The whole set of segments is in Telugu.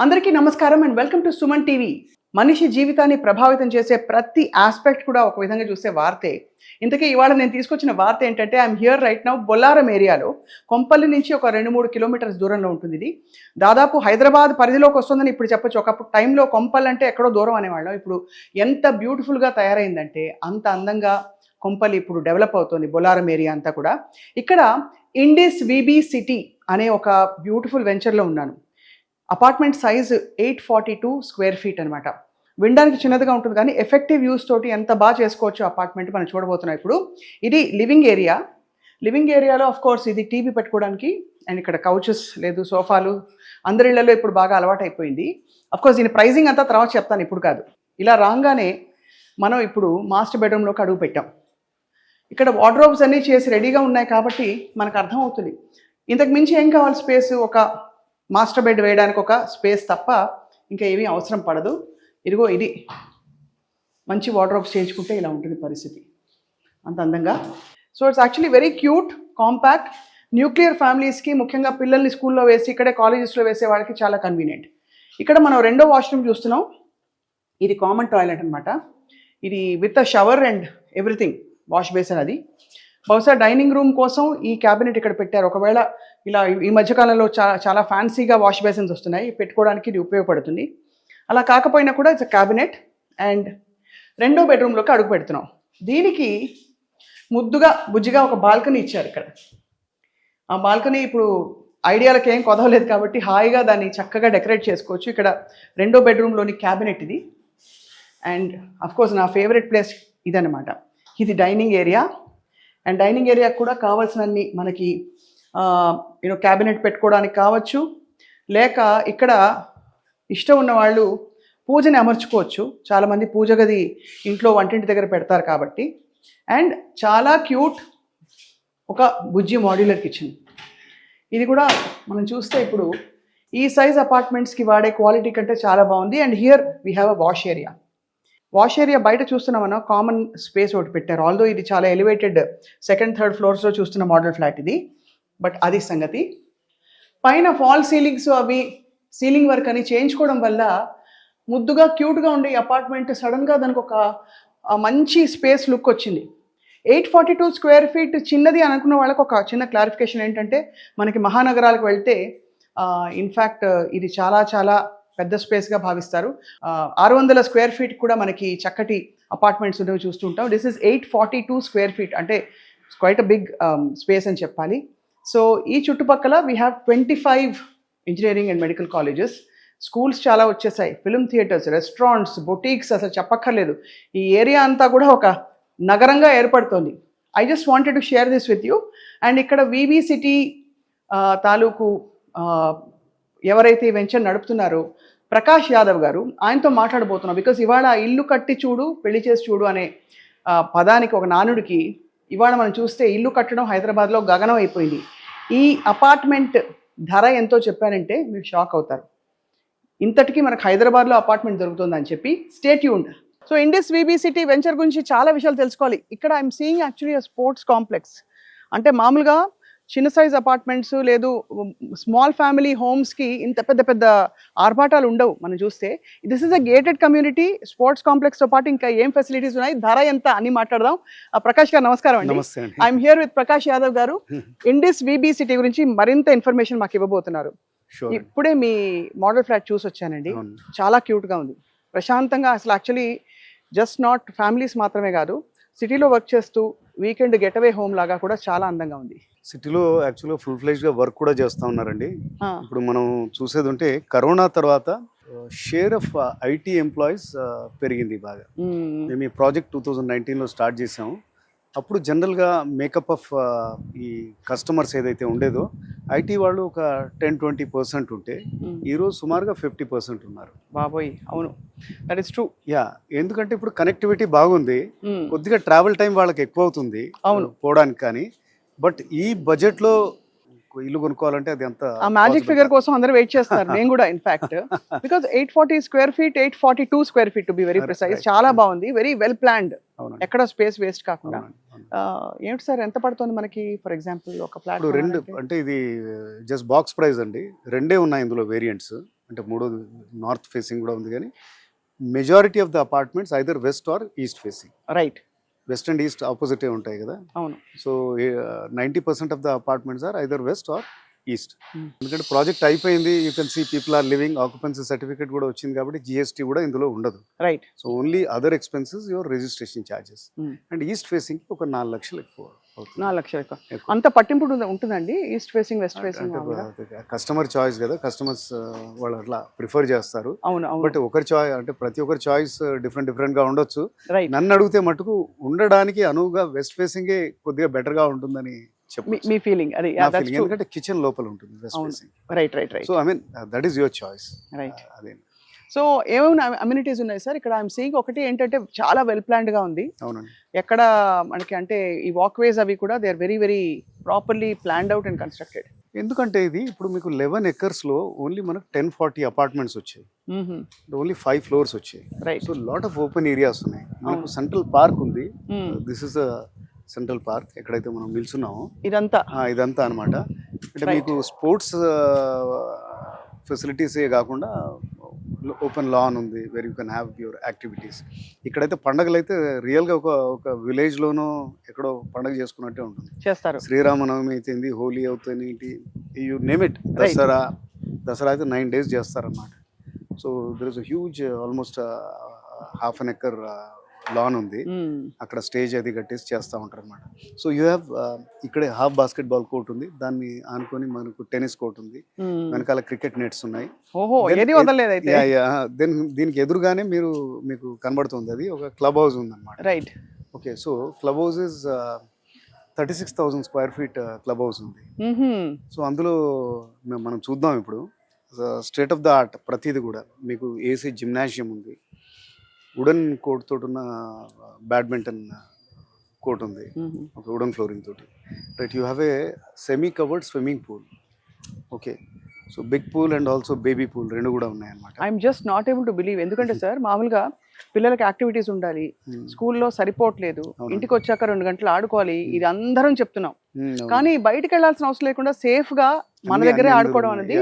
అందరికీ నమస్కారం and welcome to Suman TV. మనిషి జీవితాన్ని ప్రభావితం చేసే ప్రతి ఆస్పెక్ట్ కూడా ఒక విధంగా చూసే వార్తే. ఇంతకీ ఇవాళ నేను తీసుకొచ్చిన వార్త ఏంటంటే I'm here right now Bollaram ఏరియాలో. కొంపల్లి నుంచి ఒక 2-3 కిలోమీటర్స్ దూరంలో ఉంటుంది ఇది. దాదాపు హైదరాబాద్ పరిధిలోకి వస్తుందని ఇప్పుడు చెప్పొచ్చు. ఒకప్పుడు టైంలో కొంపల్ అంటే ఎక్కడో దూరం అనేవాళ్ళం. ఇప్పుడు ఎంత బ్యూటిఫుల్గా తయారైందంటే అంత అందంగా కొంపల్లి ఇప్పుడు డెవలప్ అవుతుంది బొల్లారం ఏరియా అంతా కూడా. ఇక్కడ ఇండిస్ విబి సిటీ అనే ఒక బ్యూటిఫుల్ వెంచర్లో ఉన్నాను. అపార్ట్మెంట్ సైజ్ 842 స్క్వేర్ ఫీట్ అనమాట. వినడానికి చిన్నదిగా ఉంటుంది కానీ ఎఫెక్టివ్ యూస్ తోటి ఎంత బాగా చేసుకోవచ్చు అపార్ట్మెంట్ మనం చూడబోతున్నాం ఇప్పుడు. ఇది లివింగ్ ఏరియా. లివింగ్ ఏరియాలో ఆఫ్ కోర్స్ ఇది టీవీ పెట్టుకోవడానికి అండ్ ఇక్కడ కౌచెస్ లేదు, సోఫాలు అందరి ఇళ్లలో ఇప్పుడు బాగా అలవాటు అయిపోయింది. అఫ్ కోర్స్ దీని ప్రైజింగ్ అంతా తర్వాత చెప్తాను, ఇప్పుడు కాదు. ఇలా రాగానే మనం ఇప్పుడు మాస్టర్ బెడ్రూమ్లోకి అడుగు పెట్టాం. ఇక్కడ వార్డ్రోబ్స్ అన్నీ చేసి రెడీగా ఉన్నాయి కాబట్టి మనకు అర్థమవుతుంది. ఇంతకు మించి ఏం కావాలి స్పేస్, ఒక మాస్టర్ బెడ్ వేయడానికి ఒక స్పేస్ తప్ప ఇంకా ఏమీ అవసరం పడదు. ఇదిగో ఇది మంచి వార్డ్రోబ్స్ చేయించుకుంటే ఇలా ఉంటుంది పరిస్థితి, అంత అందంగా. So it's actually very cute, compact. Nuclear ఫ్యామిలీస్కి, ముఖ్యంగా పిల్లల్ని స్కూల్లో వేసి ఇక్కడే కాలేజెస్లో వేసే వాళ్ళకి చాలా కన్వీనియంట్. ఇక్కడ మనం రెండో వాష్రూమ్ చూస్తున్నాం. ఇది కామన్ టాయిలెట్ అనమాట. ఇది with a shower and everything, wash basin. అది బహుశా డైనింగ్ రూమ్ కోసం ఈ క్యాబినెట్ ఇక్కడ పెట్టారు. ఒకవేళ ఇలా ఈ మధ్యకాలంలో చాలా ఫ్యాన్సీగా వాష్ బేసిన్స్ వస్తున్నాయి, పెట్టుకోవడానికి ఇది ఉపయోగపడుతుంది. అలా కాకపోయినా కూడా ఇట్స్ క్యాబినెట్. అండ్ రెండో బెడ్రూమ్లోకి అడుగు పెడుతున్నాం. దీనికి ముద్దుగా బుజ్జిగా ఒక బాల్కనీ ఇచ్చారు ఇక్కడ. ఆ బాల్కనీ ఇప్పుడు ఐడియాలకు ఏం కొదవలేదు కాబట్టి హాయిగా దాన్ని చక్కగా డెకరేట్ చేసుకోవచ్చు. ఇక్కడ రెండో బెడ్రూమ్లోని క్యాబినెట్ ఇది. అండ్ అఫ్కోర్స్ నా ఫేవరెట్ ప్లేస్ ఇదనమాట. ఇది dining area. And dining area కూడా కావాల్సినన్ని మనకి క్యాబినెట్ పెట్టుకోవడానికి కావచ్చు, లేక ఇక్కడ ఇష్టం ఉన్న వాళ్ళు పూజని అమర్చుకోవచ్చు. చాలామంది పూజ గది ఇంట్లో వంటింటి దగ్గర పెడతారు కాబట్టి. అండ్ చాలా క్యూట్ ఒక బుజ్జి మాడ్యులర్ కిచెన్. ఇది కూడా మనం చూస్తే ఇప్పుడు ఈ సైజ్ అపార్ట్మెంట్స్కి వాడే క్వాలిటీ కంటే చాలా బాగుంది. And here we have a wash area. Wash area బయట చూస్తున్నామన్నా కామన్ స్పేస్ ఒకటి పెట్టారు. ఆల్దో ఇది చాలా ఎలివేటెడ్ 2nd, 3rd ఫ్లోర్స్లో చూస్తున్న మోడల్ ఫ్లాట్ ఇది. బట్ అది సంగతి. పైన ఫాల్ సీలింగ్స్ అవి సీలింగ్ వర్క్ అని చేయించుకోవడం వల్ల ముద్దుగా క్యూట్గా ఉండే ఈ అపార్ట్మెంట్ సడన్గా దానికి ఒక మంచి స్పేస్ లుక్ వచ్చింది. 842 స్క్వేర్ ఫీట్ చిన్నది అనుకున్న వాళ్ళకి ఒక చిన్న క్లారిఫికేషన్ ఏంటంటే, మనకి మహానగరాలకు వెళ్తే ఇన్ఫ్యాక్ట్ ఇది చాలా చాలా పెద్ద స్పేస్గా భావిస్తారు. 600 స్క్వేర్ ఫీట్ కూడా మనకి చక్కటి అపార్ట్మెంట్స్ ఉన్నవి చూస్తుంటాం. దిస్ ఇస్ 842 స్క్వేర్ ఫీట్, అంటే క్వైట్ అ బిగ్ స్పేస్ అని చెప్పాలి. సో ఈ చుట్టుపక్కల we have 25 engineering and medical colleges. Schools చాలా వచ్చేసాయి, ఫిల్మ్ థియేటర్స్, రెస్టారెంట్స్, బొటీక్స్, అసలు చెప్పక్కర్లేదు. ఈ ఏరియా అంతా కూడా ఒక నగరంగా ఏర్పడుతోంది. I just wanted to share this with you. And ఇక్కడ విబి సిటీ తాలూకు ఎవరైతే ఈ వెంచర్ నడుపుతున్నారో ప్రకాష్ యాదవ్ గారు, ఆయనతో మాట్లాడబోతున్నాం. బికాజ్ ఇవాళ ఇల్లు కట్టి చూడు పెళ్లి చేసి చూడు అనే పదానికి, ఒక నానుడికి ఇవాళ మనం చూస్తే ఇల్లు కట్టడం హైదరాబాద్లో గగనం అయిపోయింది. ఈ అపార్ట్మెంట్ ధర ఎంతో చెప్పారంటే మీరు షాక్ అవుతారు. ఇంతటికీ మనకు హైదరాబాద్లో అపార్ట్మెంట్ దొరుకుతుందని చెప్పి. Stay tuned. So Indis VB City venture గురించి చాలా విషయాలు తెలుసుకోవాలి. ఇక్కడ I'm seeing actually sports complex. అంటే మామూలుగా చిన్న సైజ్ అపార్ట్మెంట్స్ లేదు, స్మాల్ ఫ్యామిలీ హోమ్స్కి ఇంత పెద్ద పెద్ద ఆర్భాటాలు ఉండవు మనం చూస్తే. This is a gated community. Sports కాంప్లెక్స్తో పాటు ఇంకా ఏం ఫెసిలిటీస్ ఉన్నాయి, ధర ఎంత అని మాట్లాడదాం. ప్రకాష్ గారు నమస్కారం అండి. I'm here with Prakash Yadav గారు. ఇండిస్ విబి సిటీ గురించి మరింత ఇన్ఫర్మేషన్ మాకు ఇవ్వబోతున్నారు. ఇప్పుడే మీ మోడల్ ఫ్లాట్ చూసి వచ్చానండి. చాలా క్యూట్గా ఉంది, ప్రశాంతంగా. అసలు యాక్చువల్లీ జస్ట్ నాట్ ఫ్యామిలీస్ మాత్రమే కాదు, సిటీలో వర్క్ చేస్తూ వీకెండ్ గెటవే హోమ్ లాగా కూడా చాలా అందంగా ఉంది. సిటీలో యాక్చువల్గా ఫుల్ ఫ్లెజ్గా వర్క్ కూడా చేస్తూ ఉన్నారండి. ఇప్పుడు మనం చూసేది ఉంటే కరోనా తర్వాత షేర్ ఆఫ్ ఐటీ ఎంప్లాయీస్ పెరిగింది బాగా. మేము ఈ ప్రాజెక్ట్ 2019లో స్టార్ట్ చేసాము. అప్పుడు జనరల్గా మేకప్ ఆఫ్ ఈ కస్టమర్స్ ఏదైతే ఉండేదో ఐటీ వాళ్ళు ఒక 10-20% ఉంటే ఈరోజు సుమారుగా 50% ఉన్నారు. బాబోయ్, అవును, దట్ ఇస్ ట్రూ. యా, ఎందుకంటే ఇప్పుడు కనెక్టివిటీ బాగుంది, కొద్దిగా ట్రావెల్ టైం వాళ్ళకి ఎక్కువ అవుతుంది అవును పోవడానికి. కానీ బట్ ఈ బడ్జెట్లో ఇల్లు కొనుక్కోవాలంటే అది ఎంత ఆ మ్యాజిక్ ఫిగర్ కోసం అందరూ వెయిట్ చేస్తారు. నేను కూడా in fact because 840 square feet 842 square feet to be very precise. చాలా బాగుంది, వెరీ వెల్ ప్లాన్డ్, ఎక్కడ స్పేస్ వేస్ట్ కాకుండా. ఏంటి సార్ ఎంత పడుతుంది మనకి ఫర్ ఎగ్జాంపుల్ ఒక ఫ్లాట్? రెండు అంటే ఇది జస్ట్ బాక్స్ ప్రైస్ అండి, రెండే ఉన్నాయి ఇందులో వేరియంట్స్. అంటే మూడోది నార్త్ ఫేసింగ్ కూడా ఉంది, కానీ majority of the apartments either west or east facing. Right. West and east ఆపోజిటే ఉంటాయి కదా. అవును. So 90% of the apartments are either west or east. ఎందుకంటే ప్రాజెక్ట్ అయిపోయింది, you can see people are living, occupancy certificate కూడా వచ్చింది కాబట్టి జిఎస్టీ కూడా ఇందులో ఉండదు. Right. So only other expenses your registration charges. And east facing ఒక 4 లక్షలు ఎక్కువ. 4 లక్షలు ఎక్కువ. అంత పట్టింపు ఉంటుందండి east facing west facing? Customer choice కదా, కస్టమర్స్ వాళ్ళు అట్లా ప్రిఫర్ చేస్తారు. అవును. బట్ ఒకరి చాయిస్ అంటే ప్రతి ఒక్కరి చాయిస్ డిఫరెంట్ గా ఉండొచ్చు. రైట్. నన్ను అడిగితే మటుకు ఉండడానికి అనువుగా వెస్ట్ ఫేసింగే కొద్దిగా బెటర్ గా ఉంటుందని మీ ఫీలింగ్? అది ఎందుకంటే కిచెన్ లోపల ఉంటుంది west facing. Right right right. So I mean that is your choice. Right. అదే. సో ఏమైనా అమ్యూనిటీస్ ఉన్నాయి సార్ ఇక్కడ? ఐఎమ్ సీయింగ్ ఒకటి ఏంటంటే చాలా వెల్ ప్లాన్డ్ గా ఉంది. అవునండి. ఎక్కడ మనకి అంటే ఈ వాక్వేస్ అవి కూడా they are very very properly planned out and constructed. ఎందుకంటే ఇది ఇప్పుడు మీకు 11 acres లో ఓన్లీ మనకు 1040 అపార్ట్మెంట్స్ వచ్చాయి. ఓన్లీ 5 floors వచ్చాయి. Right. So lot of open areas ఉన్నాయి. మనకు సెంట్రల్ పార్క్ ఉంది. దిస్ ఇస్ సెంట్రల్ పార్క్ ఎక్కడైతే మనం నిల్చున్నామో ఇదంతా అన్నమాట. అంటే మీకు స్పోర్ట్స్ ఫెసిలిటీసే కాకుండా ఓపెన్ లాన్ ఉంది, where you can have your activities. ఇక్కడైతే పండగలు అయితే రియల్గా ఒక విలేజ్లోనో ఎక్కడో పండగ చేసుకున్నట్టే ఉంటుంది. చేస్తారు. శ్రీరామనవమి అయితే, హోలీ అవుతుంది, యూ నేమ్ ఇట్. దసరా అయితే 9 days చేస్తారన్నమాట. So there is a huge almost ½ an acre lawn ఉంది. అక్కడ స్టేజ్ అది కట్టేసి చేస్తూ ఉంటారు అనమాట. సో యూ హ్యావ్ ఇక్కడే హాఫ్ బాస్కెట్ బాల్ కోర్ట్ ఉంది, దాన్ని ఆనుకొని మనకు టెన్నిస్ కోర్ట్ ఉంది, వెనకాల క్రికెట్ నెట్స్ ఉన్నాయి. దీనికి ఎదురుగానే మీకు కనబడుతుంది అది ఒక క్లబ్ హౌస్ ఉంది అనమాట. Right. Okay. So club house is 36,000 square feet club house ఉంది. సో అందులో మనం చూద్దాం ఇప్పుడు స్టేట్ ఆఫ్ ద ఆర్ట్ ప్రతిది కూడా. మీకు ఏసీ జిమ్నాషియం ఉంది, వుడెన్ కోర్ట్ తోటి ఉన్న బ్యాడ్మింటన్ కోర్ట్ ఉంది, ఒక వుడెన్ ఫ్లోరింగ్ తోటి. Right. You have a semi covered swimming pool. Okay. So big pool and also baby pool రెండు కూడా ఉన్నాయి అన్నమాట. I'm just not able to believe. ఎందుకంటే సార్ మామూలుగా పిల్లలకి యాక్టివిటీస్ ఉండాలి, స్కూల్లో సరిపోవట్లేదు, ఇంటికి వచ్చాక 2 గంటలు ఆడుకోవాలి, ఇది అందరం చెప్తున్నాం. కానీ బయటకు వెళ్లాల్సిన అవసరం లేకుండా సేఫ్ గా మన దగ్గరే ఆడుకోవడం అనేది.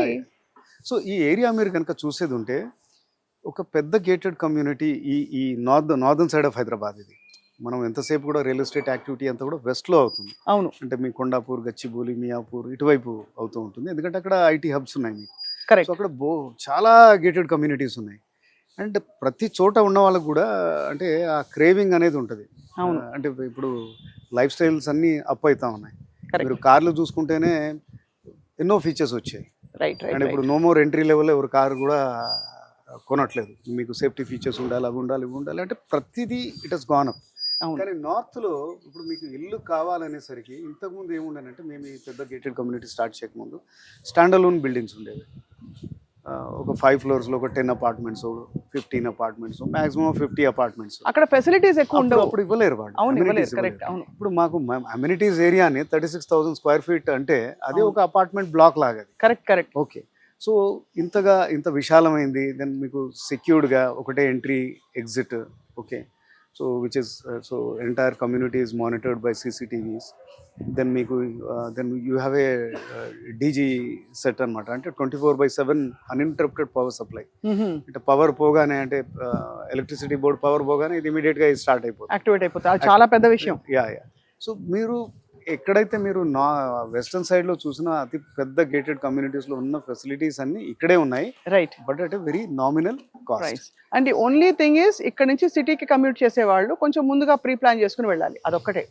సో ఈ ఏరియా మీరు కనుక చూసేది ఉంటే ఒక పెద్ద గేటెడ్ కమ్యూనిటీ ఈ నార్దర్న్ సైడ్ ఆఫ్ హైదరాబాద్. ఇది మనం ఎంతసేపు కూడా రియల్ ఎస్టేట్ యాక్టివిటీ అంతా కూడా వెస్ట్లో అవుతుంది. అవును. అంటే మీ కొండాపూర్, గచ్చిబౌలి, మియాపూర్ ఇటువైపు అవుతూ ఉంటుంది, ఎందుకంటే అక్కడ ఐటీ హబ్స్ ఉన్నాయి మీకు. కరెక్ట్. సో అక్కడ చాలా గేటెడ్ కమ్యూనిటీస్ ఉన్నాయి. అంటే ప్రతి చోట ఉన్న వాళ్ళకు కూడా అంటే ఆ క్రేవింగ్ అనేది ఉంటుంది. అంటే ఇప్పుడు లైఫ్ స్టైల్స్ అన్నీ అప్ అవుతా ఉన్నాయి. మీరు కార్లు చూసుకుంటేనే ఎన్నో ఫీచర్స్ వచ్చాయి. రైట్. అంటే ఇప్పుడు నో మోర్ ఎంట్రీ లెవెల్ ఎవరు కారు కూడా కొనట్లేదు. మీకు సేఫ్టీ ఫీచర్స్ ఉండాలి, అవి ఉండాలి, ఇవి ఉండాలి, అంటే ప్రతిదీ ఇట్ హస్ గాన్ అప్. కానీ నార్త్లో ఇప్పుడు మీకు ఇల్లు కావాలనేసరికి ఇంతకుముందు ఏముండనంటే మేము ఈ పెద్ద గేటెడ్ కమ్యూనిటీ స్టార్ట్ చేయకముందు స్టాండ్ అలోన్ బిల్డింగ్స్ ఉండేవి. ఒక 5 floors లో ఒక 10 apartments, 15 apartments, మాక్సిమం 50 apartments. అక్కడ ఫెసిలిటీస్ ఎక్కువ ఉండవు. అప్పుడు ఇవ్వలేరు వాళ్ళు. ఇప్పుడు మాకు అమ్యూనిటీస్ ఏరియాని 36,000 square feet అంటే అదే ఒక అపార్ట్మెంట్ బ్లాక్ లాగా. కరెక్ట్. ఓకే. సో ఇంత విశాలమైంది, దెన్ మీకు సెక్యూర్డ్గా ఒకటే entry exit. Okay. So which is so entire community is monitored by CCTVs. Then మీకు then you have a DG set అనమాట. అంటే 24/7 అన్ఇంటరప్టెడ్ పవర్ సప్లై. అంటే పవర్ పోగానే, అంటే ఎలక్ట్రిసిటీ బోర్డ్ పవర్ పోగానే ఇది ఇమీడియట్గా స్టార్ట్ అయిపోతుంది, యాక్టివేట్ అయిపోతుంది. అది చాలా పెద్ద విషయం. యా. సో మీరు ఎక్కడైతే మీరు వెస్టర్న్ సైడ్ లో చూసిన అతి పెద్ద గేటెడ్ కమ్యూనిటీస్ లో ఉన్న ఫెసిలిటీస్ అన్ని ఇక్కడే ఉన్నాయి. Right. But at very nominal cost. And the only thing is ఇక్కడ నుంచి సిటీకి కమ్యూట్ చేసే వాళ్ళు కొంచెం ముందుగా ప్రీ ప్లాన్ చేసుకుని వెళ్ళాలి, అదొక్కటే.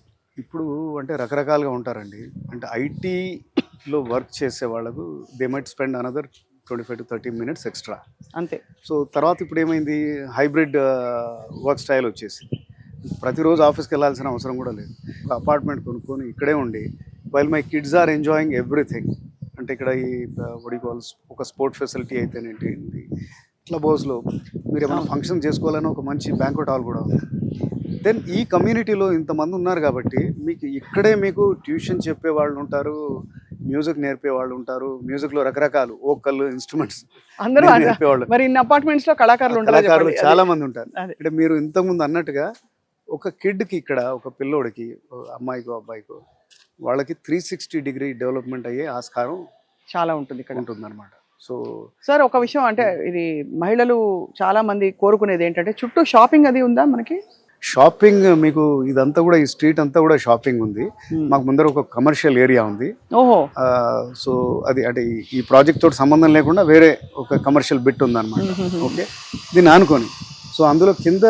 ఇప్పుడు అంటే రకరకాలుగా ఉంటారండి. అంటే ఐటీలో వర్క్ చేసే వాళ్ళకు they might spend another 25 to 30 minutes extra, అంతే. సో తర్వాత ఇప్పుడు ఏమైంది, హైబ్రిడ్ వర్క్ స్టైల్ వచ్చేసి ప్రతిరోజు ఆఫీస్కి వెళ్ళాల్సిన అవసరం కూడా లేదు. ఒక అపార్ట్మెంట్ కొనుక్కొని ఇక్కడే ఉండి while my kids are enjoying everything. అంటే ఇక్కడ ఈ వడికాల్స్ ఒక స్పోర్ట్ ఫెసిలిటీ అయితేనేంటి, క్లబ్ హౌస్లో మీరు ఏమైనా ఫంక్షన్ చేసుకోవాలని ఒక మంచి బ్యాంక్వెట్ హాల్ కూడా ఉంది. దెన్ ఈ కమ్యూనిటీలో ఇంతమంది ఉన్నారు కాబట్టి మీకు ఇక్కడే మీకు ట్యూషన్ చెప్పే వాళ్ళు ఉంటారు, మ్యూజిక్ నేర్పే వాళ్ళు ఉంటారు, మ్యూజిక్ లో రకరకాలు ఓకల్ ఇన్స్ట్రుమెంట్స్ అందరూ నేర్పేవాళ్ళు. మరి ఇన్ని అపార్ట్మెంట్స్ లో కళాకారులు చాలా మంది ఉంటారు. అంటే మీరు ఇంతకుముందు అన్నట్టుగా ఒక కిడ్కి ఇక్కడ ఒక పిల్లోడికి, అమ్మాయికో అబ్బాయికో, వాళ్ళకి 360 degree డెవలప్మెంట్ అయ్యే ఆస్కారం చాలా ఉంటుంది ఇక్కడ ఉంటుంది అనమాట. సో సార్ ఒక విషయం అంటే ఇది మహిళలు చాలా మంది కోరుకునేది ఏంటంటే చుట్టూ షాపింగ్ అది ఉందా మనకి? షాపింగ్ మీకు ఇదంతా కూడా ఈ స్ట్రీట్ అంతా కూడా షాపింగ్ ఉంది. మాకు ముందర ఒక కమర్షియల్ ఏరియా ఉంది. ఓహో. సో అది అంటే ఈ ప్రాజెక్ట్ తోటి సంబంధం లేకుండా వేరే ఒక కమర్షియల్ బిట్ ఉందన్నమాట. ఓకే, దీన్ని ఆనుకొని సో అందులో కింద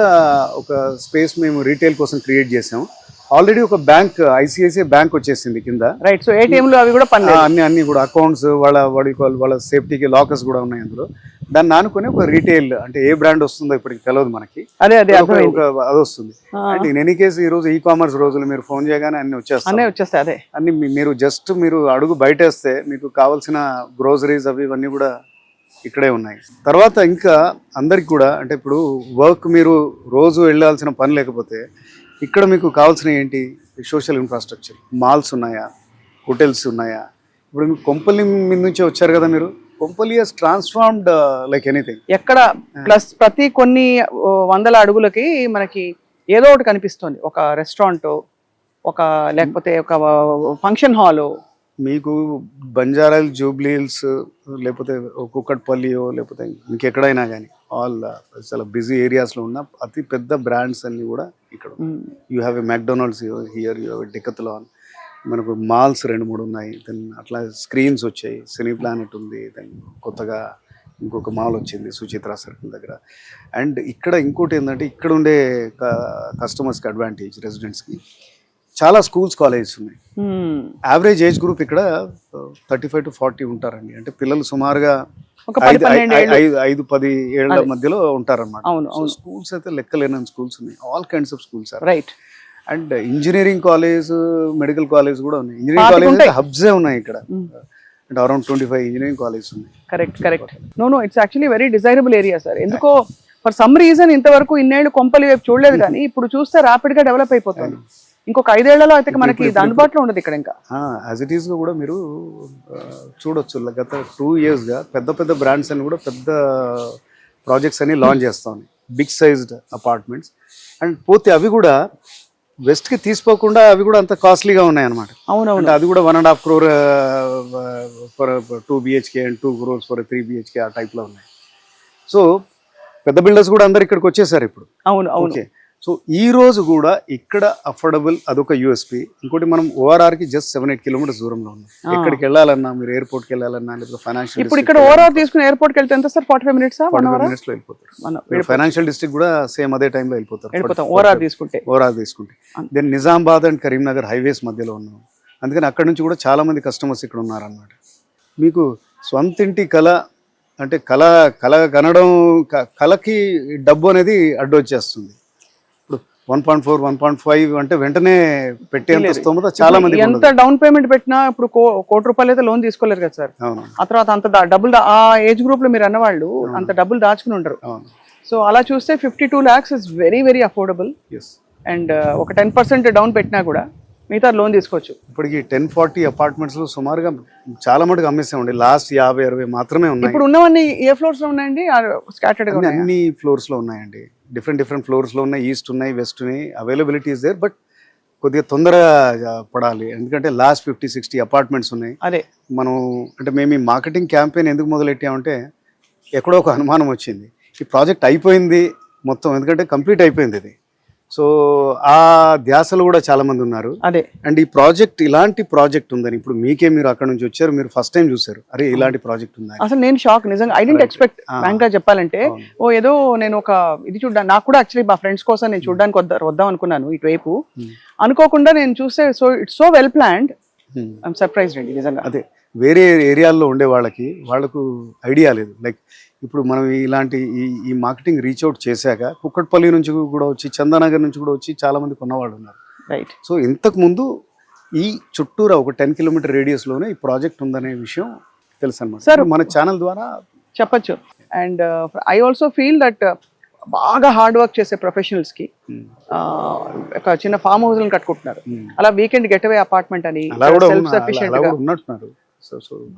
ఒక స్పేస్ మేము రీటైల్ కోసం క్రియేట్ చేసాము. ఆల్రెడీ ఒక బ్యాంక్ ఐసిఐసిఐ బ్యాంక్ వచ్చేసింది కింద. రైట్. సో ఏటీఎంలు అవి కూడా పని అన్ని కూడా అకౌంట్స్ వాళ్ళ సేఫ్టీకి లాకర్స్ కూడా ఉన్నాయి అందులో. దాన్ని ఆనుకొని ఒక రీటైల్ అంటే ఏ బ్రాండ్ వస్తుందో ఇప్పటికి తెలియదు మనకి. అదే అది వస్తుంది. అంటే ఇన్ ఎనీ కేసు ఈ రోజు ఈ కామర్స్ రోజులు మీరు ఫోన్ చేయగానే అన్ని వచ్చేస్తాయి. అదే అన్ని మీరు అడుగు బయటేస్తే మీకు కావాల్సిన గ్రోసరీస్ అవి ఇవన్నీ కూడా ఇక్కడే ఉన్నాయి. తర్వాత ఇంకా అందరికి కూడా అంటే ఇప్పుడు వర్క్ మీరు రోజు వెళ్ళాల్సిన పని లేకపోతే ఇక్కడ మీకు కావాల్సిన ఏంటి, సోషల్ ఇన్ఫ్రాస్ట్రక్చర్, మాల్స్ ఉన్నాయా, హోటల్స్ ఉన్నాయా. ఇప్పుడు మీకు కొంపల్లి మీద నుంచి వచ్చారు కదా మీరు, Kompally has transformed like anything. ఎక్కడ ప్లస్ ప్రతి కొన్ని వందల అడుగులకి మనకి ఏదో ఒకటి కనిపిస్తుంది. ఒక రెస్టారెంట్, ఒక లేకపోతే ఒక ఫంక్షన్ హాల్. మీకు బంజారాల్, జూబ్లీ హిల్స్, లేకపోతే కుక్కట్పల్లియో లేకపోతే ఇంకెక్కడైనా కానీ ఆల్ చాలా బిజీ ఏరియాస్లో ఉన్న అతి పెద్ద బ్రాండ్స్ అన్నీ కూడా ఇక్కడ. You have a McDonald's here, you have a Decathlon, మనకు మాల్స్ 2-3 ఉన్నాయి. దెన్ అట్లా స్క్రీన్స్ వచ్చాయి, సినీ ప్లానెట్ ఉంది, దెన్ కొత్తగా ఇంకొక మాల్ వచ్చింది సుచిత్ర సర్కిల్ దగ్గర. అండ్ ఇక్కడ ఇంకోటి ఏంటంటే ఇక్కడ ఉండే కస్టమర్స్కి అడ్వాంటేజ్, రెసిడెంట్స్కి చాలా స్కూల్స్, కాలేజెస్ ఉన్నాయి. యావరేజ్ ఏజ్ గ్రూప్ ఇక్కడ 35 to 40 ఉంటారండి. అంటే పిల్లలు సుమారుగా 5-10 ఏళ్ల మధ్యలో ఉంటారన్నమాట. స్కూల్స్ అయితే లెక్కలేని స్కూల్స్ ఉన్నాయి. All kinds of schools are right. And engineering college, medical college కూడా ఉన్నాయి. ఇంజనీరింగ్ కాలేజ్ అయితే హబ్సే ఉన్నాయి ఇక్కడ. అంటే అరౌండ్ 25 ఇంజనీరింగ్ కాలేజ్ ఉన్నాయి. Correct. No it's actually very desirable area sir. ఎందుకో ఫర్ సమ్ రీజన్ ఇంతవరకు ఇన్నేళ్ళు కొంపలి వైపు చూడలేదు, కానీ ఇప్పుడు చూస్తే ర్యాపిడ్ గా డెవలప్ అయిపోతుంది. ఇంకొక 5 ఏళ్లలో అయితే మనకి అందుబాటులో ఉండదు ఇక్కడ. ఇంకా యాజ్ ఇట్ ఈస్ గా కూడా మీరు చూడొచ్చు, గత 2 years గా పెద్ద బ్రాండ్స్ అని కూడా పెద్ద ప్రాజెక్ట్స్ అని లాంచ్ చేస్తాం, బిగ్ సైజ్డ్ అపార్ట్మెంట్స్. అండ్ పోతే అవి కూడా వెస్ట్ కి తీసుకోకుండా అవి కూడా అంత కాస్ట్లీగా ఉన్నాయి అనమాట. అవునవును. అది కూడా 1.5 crore for 2 BHK and 2 crores for 3 BHK ఆ టైప్ లో ఉన్నాయి. సో పెద్ద బిల్డర్స్ కూడా అందరు ఇక్కడికి వచ్చేసారు ఇప్పుడు. అవును. ఓకే. సో ఈ రోజు కూడా ఇక్కడ అఫోర్డబుల్, అదొక యూఎస్పీ. ఇంకోటి మనం ఓఆర్ఆర్ కి జస్ట్ 7-8 kilometers దూరంలో ఉన్నాం. ఎక్కడికి వెళ్ళాలన్నా, మీరు ఎయిర్పోర్ట్ కి వెళ్ళాలన్నా, లేకపోతే ఫైనాన్షియల్, ఇప్పుడు ఇక్కడ ఓఆర్ఆర్ తీసుకుని ఎయిర్పోర్ట్ కి వెళ్తే ఎంత సార్? 45 minutes 45 minutes లో వెళ్ళిపోతారు. ఫైనాన్షియల్ డిస్ట్రిక్ట్ కూడా సేమ్ అదే టైంలో వెళ్ళిపోతారు ఓఆర్ఆర్ తీసుకుంటే. Then Nizamabad and Karimnagar highways మధ్యలో ఉన్నాం. అందుకని అక్కడ నుంచి కూడా చాలా మంది కస్టమర్స్ ఇక్కడ ఉన్నారన్నమాట. మీకు స్వంతింటి కళ అంటే కళ కనడం, కళకి డబ్బు అనేది అడ్డొచ్చేస్తుంది. 1.4, 1.5 అంటే వెంటనే పెట్టేంత స్తోమత చాలా మంది. ఎంత డౌన్ పేమెంట్ పెట్టినా ఇప్పుడు 1 కోటి రూపాయలు అయితే లోన్ తీసుకోలేరు కదా సార్. ఆ తర్వాత అంత డబ్బులు ఆ ఏజ్ గ్రూప్ లో మీరు అన్నవాళ్ళు అంత డబ్బులు దాచుకుని ఉండరు. సో అలా చూస్తే 52 lakhs is very very affordable. And ఒక 10% డౌన్ పెట్టినా కూడా మిగతా లోన్ తీసుకోవచ్చు. ఇప్పటికి 10-40 అపార్ట్మెంట్స్ లో సుమారుగా చాలా మటుకు అమ్మేసామండి. లాస్ట్ 50-60 మాత్రమే ఉన్నాయి. ఇప్పుడు ఉన్నవన్నీ ఏ ఫ్లోర్స్ లో ఉన్నాయండి? స్కాటర్డ్ గా అన్ని ఫ్లోర్స్ లో ఉన్నాయండి. డిఫరెంట్ ఫ్లోర్స్ లో ఉన్నాయి. ఈస్ట్ ఉన్నాయి, వెస్ట్ ఉన్నాయి. Availability is there. బట్ కొద్దిగా తొందరగా పడాలి, ఎందుకంటే లాస్ట్ 50-60 అపార్ట్మెంట్స్ ఉన్నాయి. అదే మనం అంటే మేము ఈ మార్కెటింగ్ క్యాంపెయిన్ ఎందుకు మొదలెట్టామంటే ఎక్కడో ఒక అనుమానం వచ్చింది, ఈ ప్రాజెక్ట్ అయిపోయింది మొత్తం, ఎందుకంటే కంప్లీట్ అయిపోయింది ఇది. సో ఆ ధ్యాసలు కూడా చాలా మంది ఉన్నారు. అదే. అండ్ ఈ ప్రాజెక్ట్, ఇలాంటి ప్రాజెక్ట్ ఉందని ఇప్పుడు మీరు అక్కడ నుంచి వచ్చారు, మీరు ఫస్ట్ టైం చూసారు, అరే ఇలాంటి ప్రాజెక్ట్ ఉందని. అసలు నేను షాక్ నిజంగా. I didn't expect. బ్యాంక్ గా చెప్పాలంటే ఏదో నేను ఒక ఇది చూడ్డా, నాకు కూడా యాక్చువల్లీ మా ఫ్రెండ్స్ కోసం నేను చూడడానికి వద్దాం అనుకున్నాను ఇటువైపు. అనుకోకుండా నేను చూస్తే so it's so well planned. I'm surprised అండి నిజంగా. అదే వేరే ఏరియాల్లో ఉండే వాళ్ళకు ఐడియా లేదు. లైక్ ఇప్పుడు మనం ఇలాంటి ఈ మార్కెటింగ్ రీచ్ అవుట్ చేశాక కుక్కట్పల్లి నుంచి కూడా వచ్చి, చందానగర్ నుంచి కూడా వచ్చి చాలా మంది కొన్నవాళ్ళు ఉన్నారు. రైట్. సో ఇంతకు ముందు ఈ చుట్టూరా ఒక 10 kilometer రేడియస్ లోనే ఈ ప్రాజెక్ట్ ఉందనే విషయం తెలుసు అన్నమాట. సార్ మన ఛానల్ ద్వారా చెప్పచ్చు. And I also feel that బాగా హార్డ్ వర్క్ చేసే ప్రొఫెషనల్స్ కి ఒక చిన్న ఫామ్ హౌస్ కట్టుకుంటున్నారు. అలా వీకెండ్ గెట్ అవే అపార్ట్మెంట్ అని సెల్ఫ్ సఫిషియెంట్ గా ఉన్నట్టున్నారు.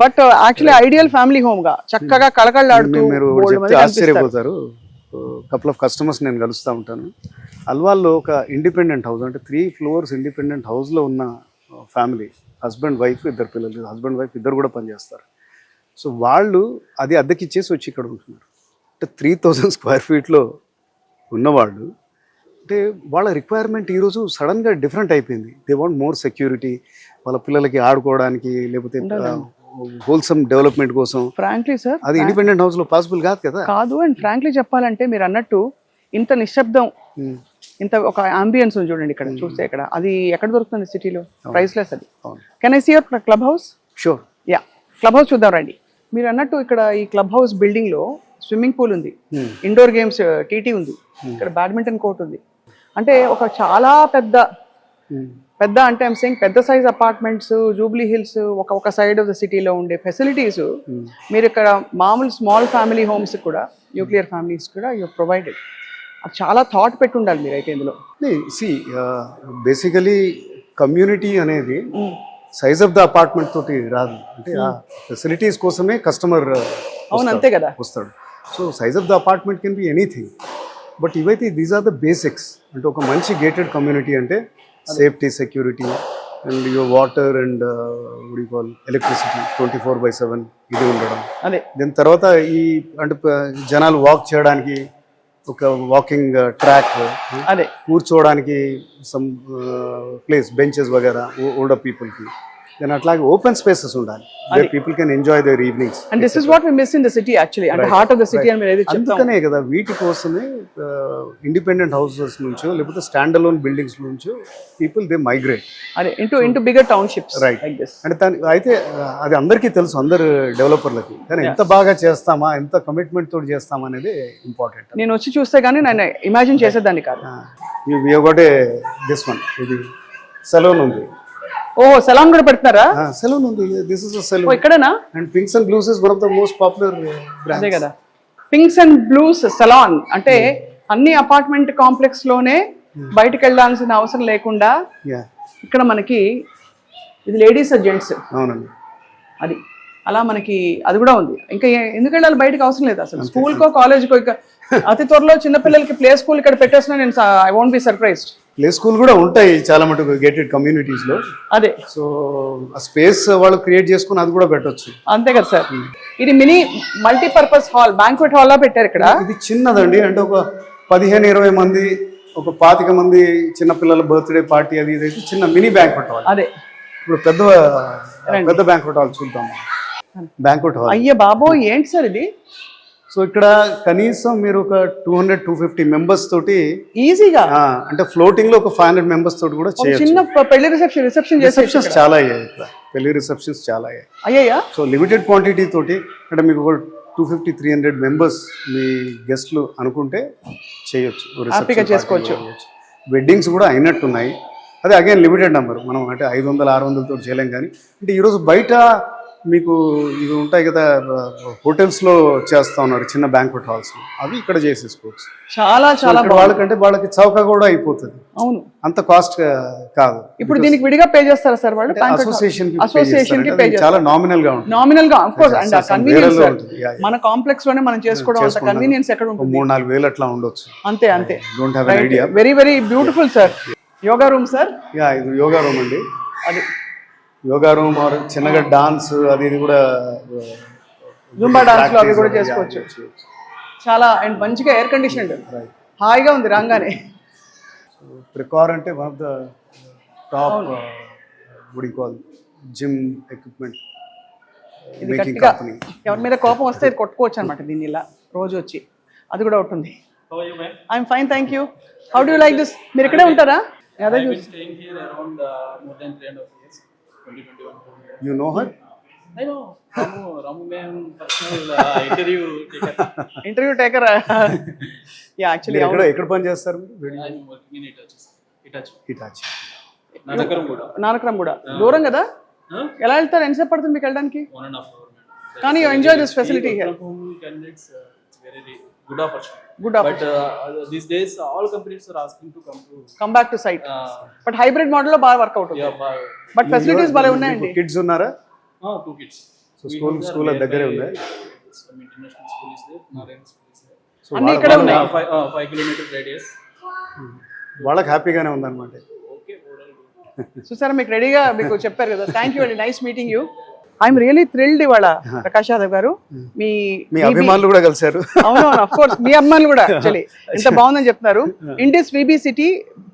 But actually ideal family home గా చక్కగా కళకళలాడుతూ ఆశ్చర్యపోతారు. కపుల్ ఆఫ్ కస్టమర్స్ నేను కలుస్తూ ఉంటాను. అల్వాల్లో ఒక ఇండిపెండెంట్ హౌస్, అంటే 3 floors ఇండిపెండెంట్ హౌస్ లో ఉన్న ఫ్యామిలీ, హస్బెండ్ వైఫ్, 2 పిల్లలు. హస్బెండ్ వైఫ్ ఇద్దరు కూడా పనిచేస్తారు. సో వాళ్ళు అది అద్దెకిచ్చేసి వచ్చి ఇక్కడ ఉంటున్నారు. అంటే 3000 స్క్వేర్ ఫీట్లో ఉన్నవాళ్ళు అంటే వాళ్ళ రిక్వైర్మెంట్ ఈరోజు సడన్గా డిఫరెంట్ అయిపోయింది. దే వాంట్ మోర్ సెక్యూరిటీ, వాళ్ళ పిల్లలకి ఆడుకోవడానికి, లేకపోతే హోల్సమ్ డెవలప్మెంట్ కోసం. ఫ్రాంక్లీ సార్, అది ఇండిపెండెంట్ హౌస్లో పాసిబుల్ కాదు కదా. కాదు. అండ్ ఫ్రాంక్లీ చెప్పాలంటే మీరు అన్నట్టు ఇంత నిశ్శబ్దం, ఇంత ఒక అంబియన్స్ చూడండి ఇక్కడ చూస్తే, ఇక్కడ అది ఎక్కడ దొరుకుతుంది సిటీలో? ప్రైస్లెస్ అది. Can I see your club house? Sure. Yeah, club house చూద్దాం రండి. మీరు అన్నట్టు ఇక్కడ ఈ క్లబ్ హౌస్ బిల్డింగ్ లో స్విమ్మింగ్ పూల్ ఉంది, ఇండోర్ గేమ్స్ టీటీ ఉంది, ఇక్కడ బ్యాడ్మింటన్ కోర్ట్ ఉంది. అంటే ఒక చాలా పెద్ద అంటే ఐమ్ సేయింగ్ పెద్ద సైజ్ అపార్ట్మెంట్స్, జూబ్లీ హిల్స్, ఒక సైడ్ ఆఫ్ ద సిటీలో ఉండే ఫెసిలిటీస్ మీరు ఇక్కడ మామూలు స్మాల్ ఫ్యామిలీ హోమ్స్ కూడా, న్యూక్లియర్ ఫ్యామిలీస్ కూడా యూ ప్రొవైడెడ్. చాలా థాట్ పెట్టి ఉండాలి మీరు అయితే ఇందులో. సి బేసికలీ కమ్యూనిటీ అనేది సైజ్ ఆఫ్ ద అపార్ట్మెంట్ తోటి రాదు. అంటే ఆ ఫెసిలిటీస్ కోసమే కస్టమర్ అవును, అంతే కదా వస్తాడు. So size of the apartment can be anything, but ఇవైతే దీస్ ఆర్ ద బేసిక్స్. అంటే ఒక మంచి గేటెడ్ కమ్యూనిటీ అంటే safety, security and your water and electricity 24/7 ఇది ఉండడం. అదే దాని తర్వాత ఈ అంటే జనాలు వాక్ చేయడానికి ఒక వాకింగ్ ట్రాక్, అదే కూర్చోవడానికి సమ్ ప్లేస్, బెంచెస్ వగేరా ఓల్డర్ పీపుల్కి. దెన్ అట్లాగే ఓపెన్ స్పేసెస్ ఉండాలి, where people can enjoy their evenings. And this is what we miss in the city actually, అంటే హార్ట్ ఆఫ్ ద సిటీ అని మీరు ఏది చెప్తారు. అందుకనే కదా వీటి కోసమే ఇండిపెండెంట్ హౌసెస్ నుంచో లేకపోతే స్టాండ్ అలోన్ బిల్డింగ్స్ నుంచో పీపుల్ దే మైగ్రేట్ అదే ఇంటూ బిగ్గర్ టౌన్షిప్స్. రైట్. అంటే అయితే అది అందరికీ తెలుసు, అందరు డెవలపర్లకి. కానీ ఎంత బాగా చేస్తామా, ఎంత కమిట్మెంట్ తోటి చేస్తామా అనేది ఇంపార్టెంట్. నేను వచ్చి చూస్తే కానీ నేను ఇమాజిన్ చేసేదాన్ని కాదు. దిస్ వన్, ఇది సెలూన్ ఉంది. ఓహో, సలాన్ కూడా పెడుతున్నారా? సెలూన్ ఉంది. This is a salon. ఇక్కడనా? And Pinks and Blues is one of the most popular brands. అదే కదా, పింక్స్ అండ్ బ్లూస్ సలాన్ అంటే అన్ని అపార్ట్మెంట్ కాంప్లెక్స్ లోనే బయటకు వెళ్ళాల్సిన అవసరం లేకుండా ఇక్కడ మనకి ఇది లేడీస్ జెంట్స్. అవునండి, అది అలా మనకి అది కూడా ఉంది. ఇంకా ఎందుకు వెళ్ళాలి బయటకు అవసరం లేదు అసలు. స్కూల్కో కాలేజ్కో ఇక అతి త్వరలో చిన్నపిల్లలకి ప్లే స్కూల్ ఇక్కడ పెట్టేసినా నేను I won't be surprised. Play school కూడా ఉంటాయి చాలా మటుకు గేటెడ్ కమ్యూనిటీస్ లో. అదే, సో ఆ స్పేస్ వాళ్ళు క్రియేట్ చేసుకుని అది కూడా పెట్టొచ్చు. అంతే కదా సార్. ఇది mini multipurpose hall, banquet hall లా పెట్టారు ఇక్కడ. ఇది చిన్నదండి, అంటే ఒక 15-20 మంది, ఒక 25 మంది చిన్నపిల్లల బర్త్డే పార్టీ అది ఇదైతే చిన్న మినీ బ్యాంక్వెట్ హాల్. అదే, ఇప్పుడు పెద్ద బ్యాంక్వెట్ హాల్ చూద్దాం. బ్యాంక్వెట్ హాల్, అయ్యే బాబో ఏంటి సార్ ఇది? సో ఇక్కడ కనీసం మీరు ఒక 200-250 మెంబర్స్ తోటి ఈజీగా, అంటే ఫ్లోటింగ్ లో ఒక 500 మెంబర్స్ తోటి కూడా చేయొచ్చు. చిన్న పెళ్లి రిసెప్షన్స్ చాలా అయ్యాయి ఇక్కడ, పెళ్లి రిసెప్షన్స్ చాలా అయ్యాయా. సో లిమిటెడ్ క్వాంటిటీ తోటి అంటే మీకు ఒక 250-300 మెంబర్స్ మీ గెస్ట్లు అనుకుంటే చేయొచ్చు, హ్యాపీగా చేసుకోవచ్చు. వెడ్డింగ్స్ కూడా అయినట్టున్నాయి. అదే అగైన్ లిమిటెడ్ నెంబర్, మనం అంటే 500-600 తోటి చేయలేం. కానీ అంటే ఈరోజు బయట మీకు ఇవి ఉంటాయి కదా, హోటల్స్లో చేస్తూ ఉన్నారు చిన్న బ్యాంక్వెట్ హాల్స్, అవి ఇక్కడ చేసేసుకోవచ్చు. చాలా వాళ్ళకి చౌక కూడా అయిపోతుంది. అవును, అంత కాస్ట్ కాదు. ఇప్పుడు దీనికి విడిగా పే చేస్తారా సార్ వాళ్ళు? అసోసియేషన్ కి చాలా నామినల్ గా ఉంటుంది. ఆఫ్ కోర్స్, అండ్ కన్వీనియన్స్ మన కాంప్లెక్స్ లోనే మనం చేసుకోవడం అంత కన్వీనియన్స్ ఎక్కడ ఉంటుంది? 3-4 వేలు అట్లా ఉండొచ్చు. అంతే. Don't have an idea. Very very beautiful sir. Yoga room sir? ఇది యోగా రూమ్ అండి. అది యోగా రూమ్, చిన్నగా డాన్స్ అది ఇది కూడా, జుంబా డాన్స్ లో అవి కూడా చేసుకోవచ్చు. చాలా అండ్ మంచిగా ఎయిర్ కండిషన్డ్, హాయిగా ఉంది రాగానే. ప్రికార్ అంటే one of the top gym equipment making company. ఎవరి మీద కోపం వస్తే ఇది కొట్టుకోవచ్చు అనమాట దీన్ని ఇలా రోజు వచ్చి. అది కూడా ఉంటుంది. I'm fine, thank you. How do like this? మీరు ఇక్కడే ఉంటారా? You know her? I know. Ramu ma'am, personal interview taker. Yeah, actually. ఎక్కడ పని చేస్తారు మీరు? I'm working in Hitachi. Nanakram కూడా దూరం కదా. ఎలా వెళ్తారు? ఎంతసేపు పడుతుంది మీకు వెళ్ళడానికి? 1.5 hours. కానీ you enjoy this facility here. Candidates, it's very good opportunity. But these days all companies are asking to come back to site. But hybrid model లో బాగా వర్క్ అవుట్ అవుతుంది. బట్ ఫెసిలిటీస్ బాగా ఉన్నాయండి. కిడ్స్ ఉన్నారా? 2 kids. సో స్కూల్ దగ్గరే ఉంది. Some international school is there, Narayan school is there. So అన్ని ఇక్కడే ఉన్నాయి. 5 kilometer radius. వాళ్ళకి హ్యాపీగానే ఉందన్నమాట. Okay, overall. చూసారా, మీకు రెడీగా మీకు చెప్పారు కదా. థ్యాంక్ యూ అండి, nice meeting you. I'm really thrilled ఇవాళ ప్రకాష్ యాదవ్ గారు. మీ మీ అభిమానులు కూడా కలిశారు. అవునవును, అఫ్ కోర్స్ మీ అభిమానులు కూడా యాక్చువల్లీ ఎంత బాగుందని చెప్తున్నారు. Indis VB city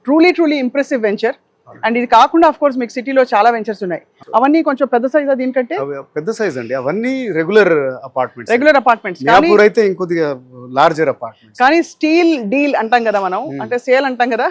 truly impressive venture. And ఇది కాకుండా అఫ్ కోర్స్ మీకు సిటీలో చాలా వెంచర్స్ ఉన్నాయి. అవన్నీ కొంచెం పెద్ద సైజ్, దీనికంటే పెద్ద సైజ్ అండి. అవన్నీ రెగ్యులర్ అపార్ట్మెంట్స్ మియాపూర్ అయితే ఇంకొద్దిగా లార్జర్ అపార్ట్మెంట్స్. కానీ స్టీల్ డీల్ అంటాం కదా మనం, అంటే సేల్ అంటాం కదా,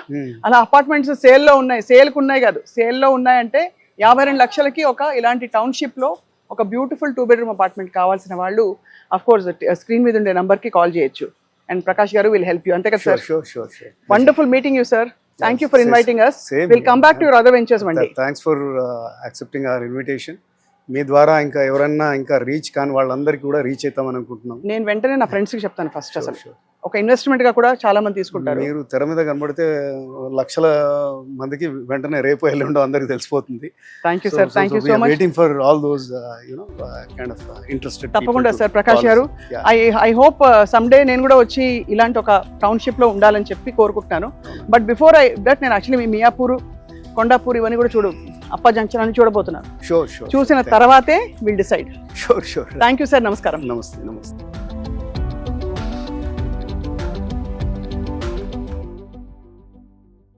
అలా అపార్ట్మెంట్స్ సేల్ లో ఉన్నాయి. సేల్ కు ఉన్నాయి కాదు, సేల్ లో ఉన్నాయంటే 52 లక్షలకి ఒక ఇలాంటి టౌన్షిప్ లో ఒక బ్యూటిఫుల్ 2 bedroom అపార్ట్మెంట్ కావాల్సిన వాళ్ళు అఫ్ కోర్స్ స్క్రీన్ మీద ఉండే నంబర్ కి కాల్ చేయొచ్చు. అండ్ ప్రకాష్ గారు విల్ హెల్ప్ యూ. అంతే కదా sir? Sure. Wonderful meeting you sir. Thank you for inviting us. We'll come back to your other ventures one day. Thanks for accepting our invitation. మీ ద్వారా ఇంకా ఎవరన్నా ఇంకా రీచ్ కాని వాళ్ళందరికీ కూడా రీచ్ అవుతామని అనుకుంటున్నాం. నేను వెంటనే నా ఫ్రెండ్స్ కి చెప్తాను ఫస్ట్. అసలు ఒక ఇన్వెస్ట్మెంట్ గా కూడా చాలా మంది తీసుకుంటారు. మీరు తెర మీద కనబడితే లక్షల మందికి వెంటనే రేపు ఎల్లుండో అందరికి తెలిసిపోతుంది. Thank you sir, thank you so much. Waiting for all those kind of interested. తప్పకుండా సార్ ప్రకాష్ గారు. ఐ హోప్ సమ్ డే నేను కూడా వచ్చి ఇలాంటి ఒక టౌన్షిప్ లో ఉండాలని చెప్పి కోరుకుంటున్నాను. బట్ బిఫోర్ దట్ నేను యాక్చువల్లీ మీ మియాపూర్, కొండాపూర్ ఇవన్నీ కూడా అప్ప జంక్షన్ అని చూడబోతున్నాను. షూర్ చూసిన తర్వాతే will decide. Sure. Thank you sir. నమస్కారం. నమస్తే.